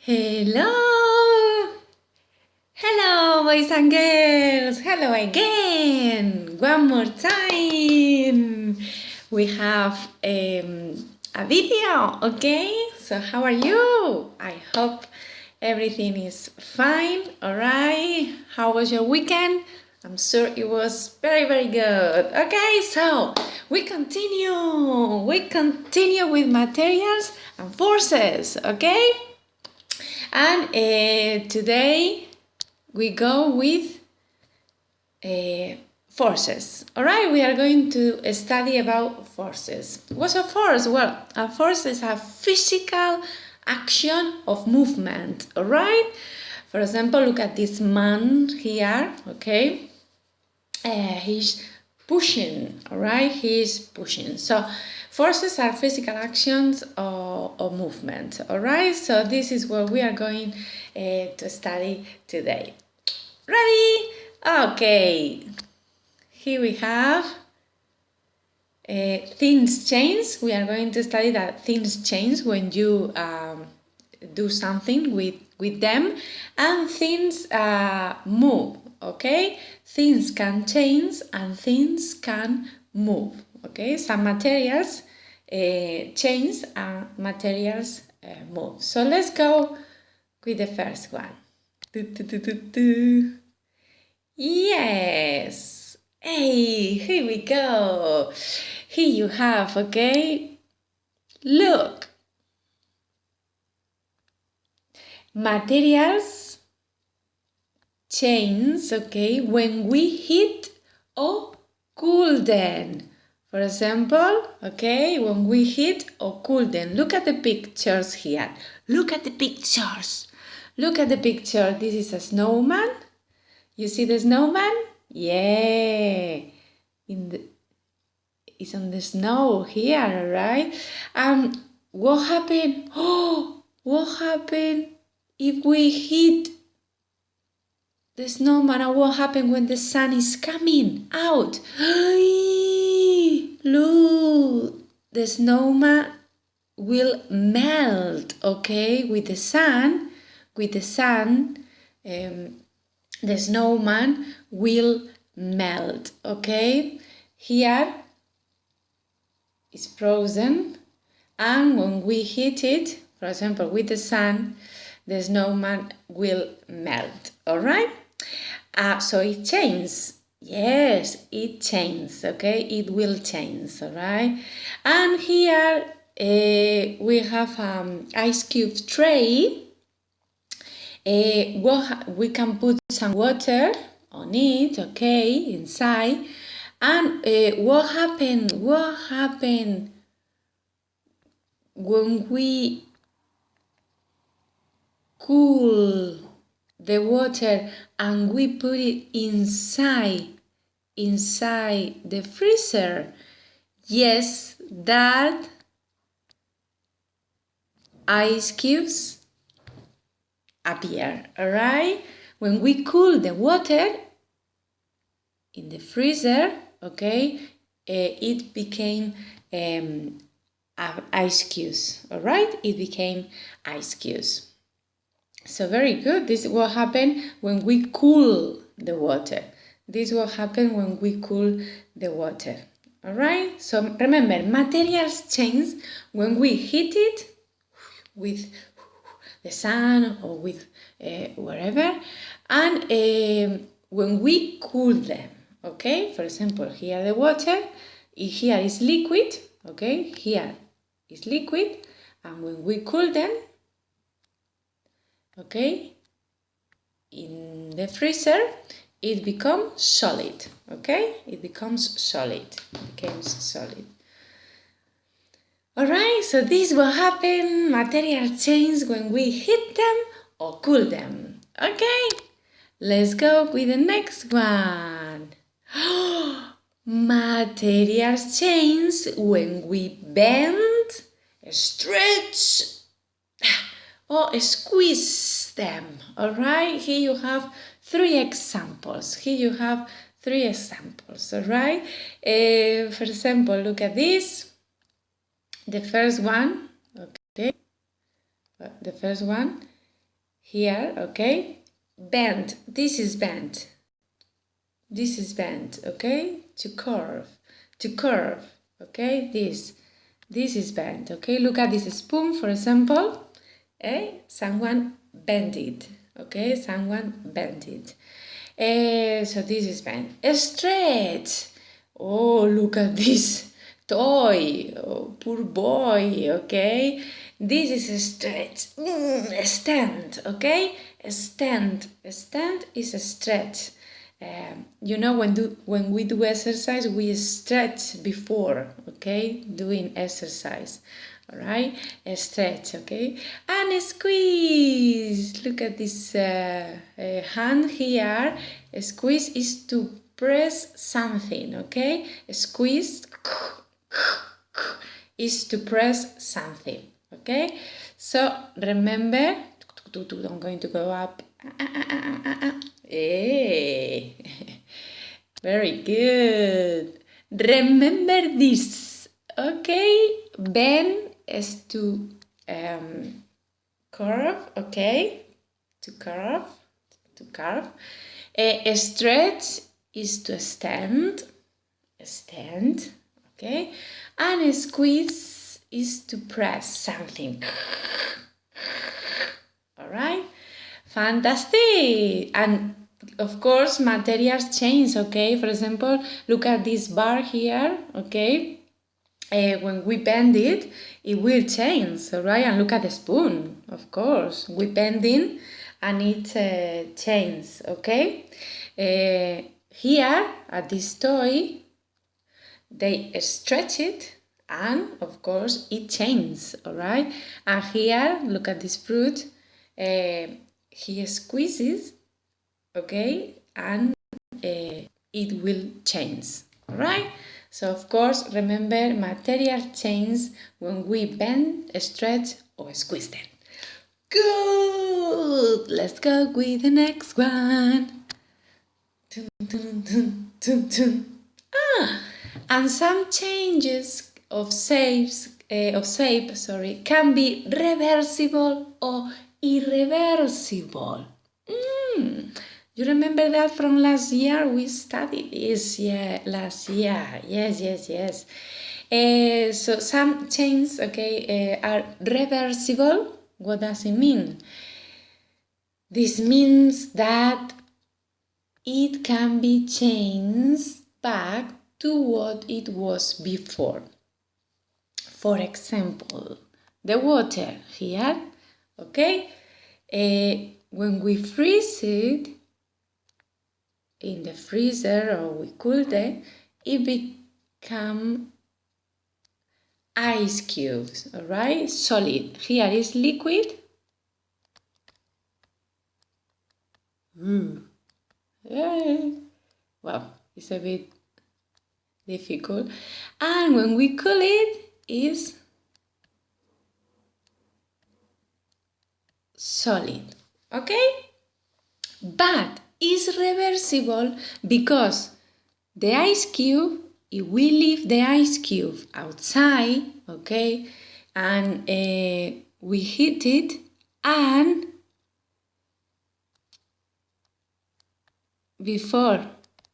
Hello! Hello, boys and girls! Hello again! One more time! We have a video, okay? So how are you? I hope everything is fine, alright? How was your weekend? I'm sure it was very, very good. Okay, so we continue with materials and forces, okay? And today we go with forces. All right, we are going to study about forces. What's a force? Well, a force is a physical action of movement. All right. For example, look at this man here. Okay, he's pushing. All right, he's pushing. So forces are physical actions or movement. All right, so this is what we are going to study today. Ready? Okay. Here we have things change. We are going to study that things change when you do something with them, and things move. Okay, things can change and things can move. Okay, some materials change and materials move. So let's go with the first one. Yes. Hey, here we go. Here you have, okay? Look. Materials change, okay, when we heat or cool them. For example, okay, when we heat or cool them. Look at the pictures here. Look at the pictures. Look at the picture. This is a snowman. You see the snowman? Yeah. It's on the snow here, right? What happened? Oh, what happened if we hit the snowman? And what happened when the sun is coming out? Look, the snowman will melt, okay? With the sun, the snowman will melt, okay? Here it's frozen, and when we heat it, for example, with the sun, the snowman will melt, all right? So it changes. Yes, it changes, okay? It will change, all right? And here we have ice cube tray. We can put some water on it, okay, inside. And what happened when we cool the water and we put it inside the freezer? Yes, that ice cubes appear, all right? When we cool the water in the freezer, okay, it became ice cubes, all right? It became ice cubes. So very good. This is what happened when we cool the water. This is what happened when we cool the water. All right? So remember, materials change when we heat it with the sun or with wherever, and when we cool them. Okay? For example, here the water, here is liquid. Okay? Here is liquid, and when we cool them, okay, in the freezer, it becomes solid. Okay, it becomes solid. All right, so this will happen. Material change when we heat them or cool them. Okay, let's go with the next one. Materials change when we bend, stretch, or squeeze them. All right, here you have three examples. All right, for example, look at this. The first one, okay, the first one, here, okay? Bend, this is bend. This is bend, okay? To curve, okay? This is bent, okay? Look at this spoon, for example. Someone bent it, okay? Someone bent it. So this is bent. Stretch. Oh, look at this toy. Oh, poor boy, okay? This is a stretch. Stand, okay? Stand is a stretch. You know, when we do exercise, we stretch before, okay? Doing exercise, all right? A stretch, okay? And a squeeze. Look at this hand here. A squeeze is to press something, okay? A squeeze is to press something, okay? So remember, I'm going to go up. Hey. Very good. Remember this, okay? Bend is to curve, okay? To curve. A stretch is to stand, okay? And a squeeze is to press something. All right? Fantastic! And of course, materials change, okay? For example, look at this bar here, okay? When we bend it, it will change, all right? And look at the spoon, of course. We bend it and it changes, okay? Here, at this toy, they stretch it and, of course, it changes, all right? And here, look at this fruit. He squeezes, okay, and it will change, all right? So of course, remember, material change when we bend, stretch, or squeeze them. Good! Let's go with the next one. Dun, dun, dun, dun, dun. And some changes of shape, can be reversible or irreversible. You remember that from last year? We studied this, last year. Yes. So some changes, are reversible. What does it mean? This means that it can be changed back to what it was before. For example, the water here, okay? When we freeze it in the freezer or we cool it become ice cubes, all right? Solid. Here is liquid. Yeah. Well, it's a bit difficult. And when we cool it, is solid, okay? But it's reversible because the ice cube, if we leave the ice cube outside, okay, and we heat it, and before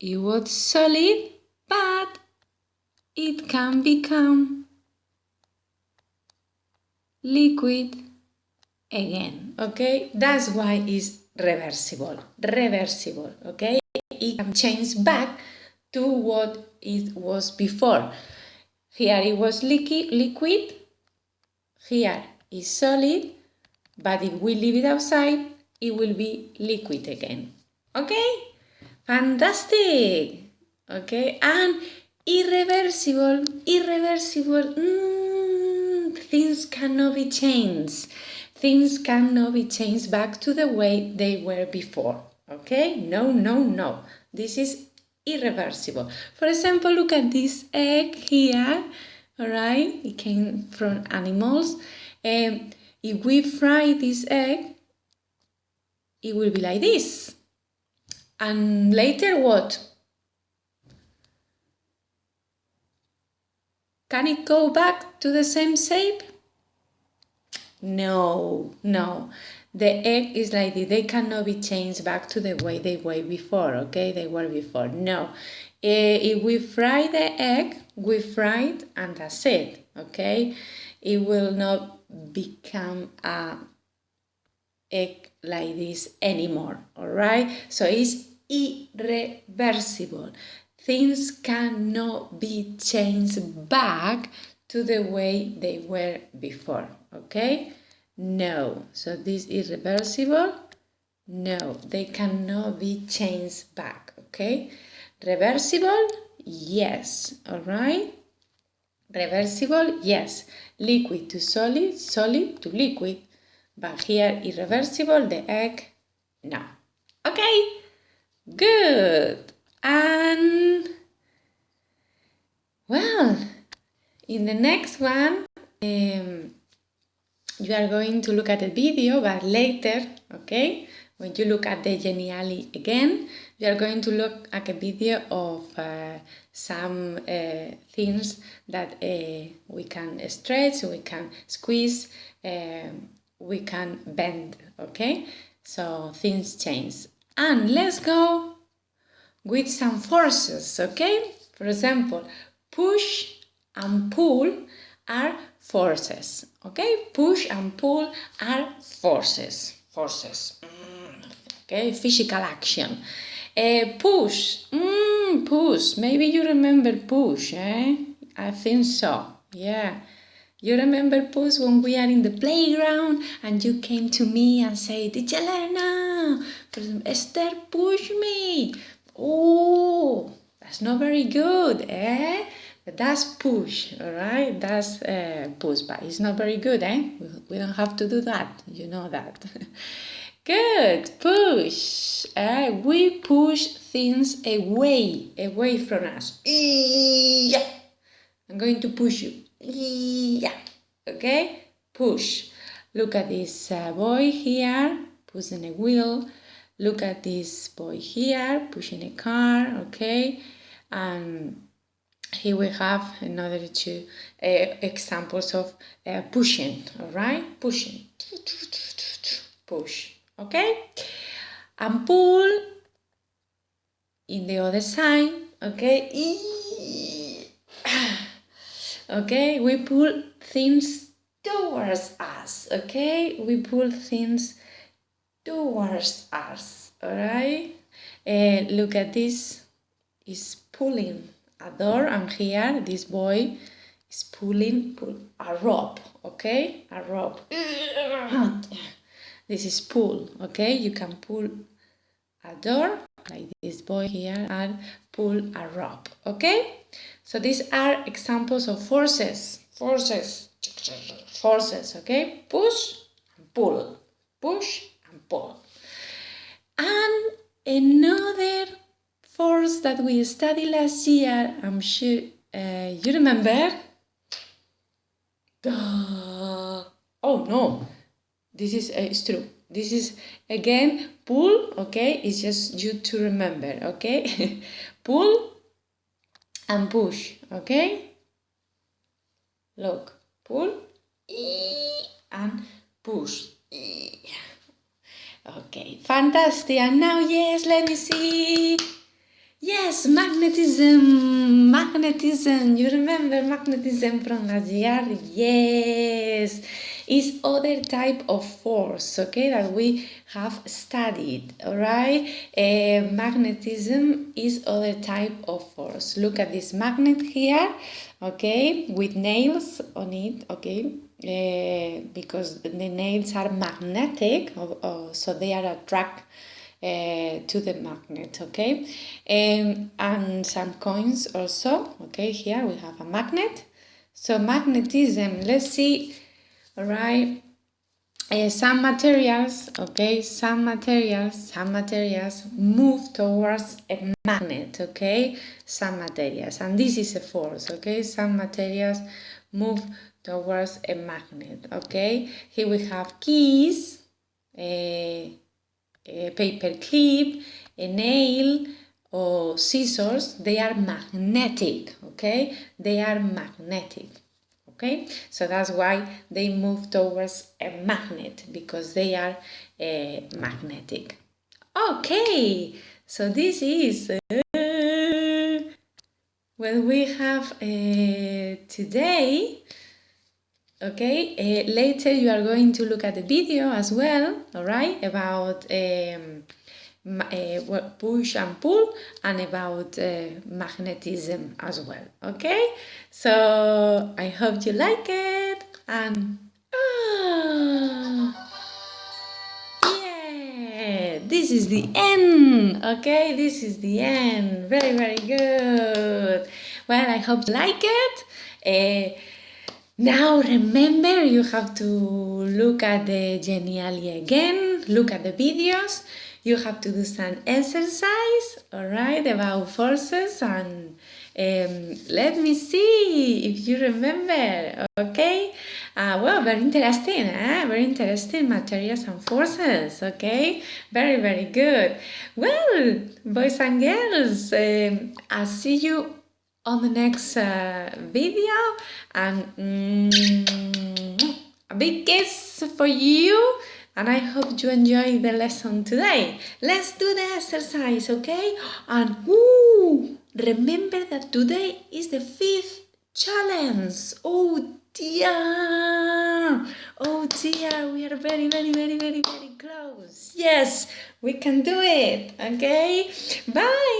it was solid, but it can become liquid again, okay? That's why it's reversible, okay? It can change back to what it was before. Here it was liquid, here is solid, but if we leave it outside, it will be liquid again, okay? Fantastic, okay? And irreversible, things cannot be changed. Things cannot be changed back to the way they were before, okay? No. This is irreversible. For example, look at this egg here, all right? It came from animals. If we fry this egg, it will be like this. And later what? Can it go back to the same shape? No. the egg is like this. They cannot be changed back to the way they were before, okay? They were before. No. If we fry the egg, we fry it and that's it, okay? It will not become a egg like this anymore, all right? So it's irreversible. Things cannot be changed back to the way they were before, okay? No. So this is irreversible. No, they cannot be changed back, okay? Reversible, yes, all right? Reversible, yes. Liquid to solid, solid to liquid. But here, irreversible, the egg, no. Okay, good. And, well, in the next one, you are going to look at the video, but later, okay? When you look at the geniali again, you are going to look at a video of some things that we can stretch, we can squeeze, we can bend, okay? So things change. And let's go with some forces, okay? For example, push and pull are forces, okay? Push and pull are forces, okay? Physical action. Push, push, maybe you remember push, eh? I think so, yeah. You remember push when we are in the playground and you came to me and said, Teacher Lerna, Esther, push me. Oh, that's not very good, eh? But that's push, all right? That's push, but it's not very good, eh? We don't have to do that, you know that. Good, push. We push things away from us. Yeah. I'm going to push you. Yeah. Okay? Push. Look at this boy here, pushing a wheel. Look at this boy here, pushing a car. Okay? And here we have another two examples of pushing. All right? Pushing. Push. Okay? And pull in the other side. Okay? Okay, we pull things towards us, okay? We pull things towards us, all right? Look at this, is pulling a door, and here this boy is pulling a rope, okay? A rope. This is pull, okay? You can pull a door, like this boy here, and pull a rope, okay? So these are examples of forces, okay? Push and pull, push and pull. And another force that we studied last year, I'm sure you remember? Oh no, this is it's true. This is again pull, okay? It's just you to remember, okay? Pull and push, okay? Look, pull and push. Okay, fantastic. And now, yes, let me see. Yes, magnetism. Magnetism. You remember magnetism from last year? Yes. It's other type of force, okay, that we have studied, all right? Magnetism is other type of force. Look at this magnet here, okay, with nails on it, okay, because the nails are magnetic, so they are attract to the magnet, okay, and some coins also, okay. Here we have a magnet. So magnetism, let's see. All right, some materials, okay, some materials move towards a magnet, okay, some materials, and this is a force, okay, some materials move towards a magnet, okay. Here we have keys, a paper clip, a nail, or scissors. They are magnetic, okay, they are magnetic. okay? So that's why they move towards a magnet, because they are magnetic. Okay, so this is what we have today. Okay, later you are going to look at the video as well, all right, about push and pull, and about magnetism as well, okay? So I hope you like it, and yeah, this is the end, okay? This is the end. Very, very good. Well, I hope you like it. Now remember, you have to look at the geniali again, look at the videos. You have to do some exercise, all right, about forces, and let me see if you remember, okay? Well, very interesting, very interesting, materials and forces, okay? Very, very good. Well, boys and girls, I'll see you on the next video, and a big kiss for you, and I hope you enjoyed the lesson today. Let's do the exercise, okay? And remember that today is the 5th challenge. Oh dear, we are very, very, very, very, very close. Yes, we can do it, okay? Bye.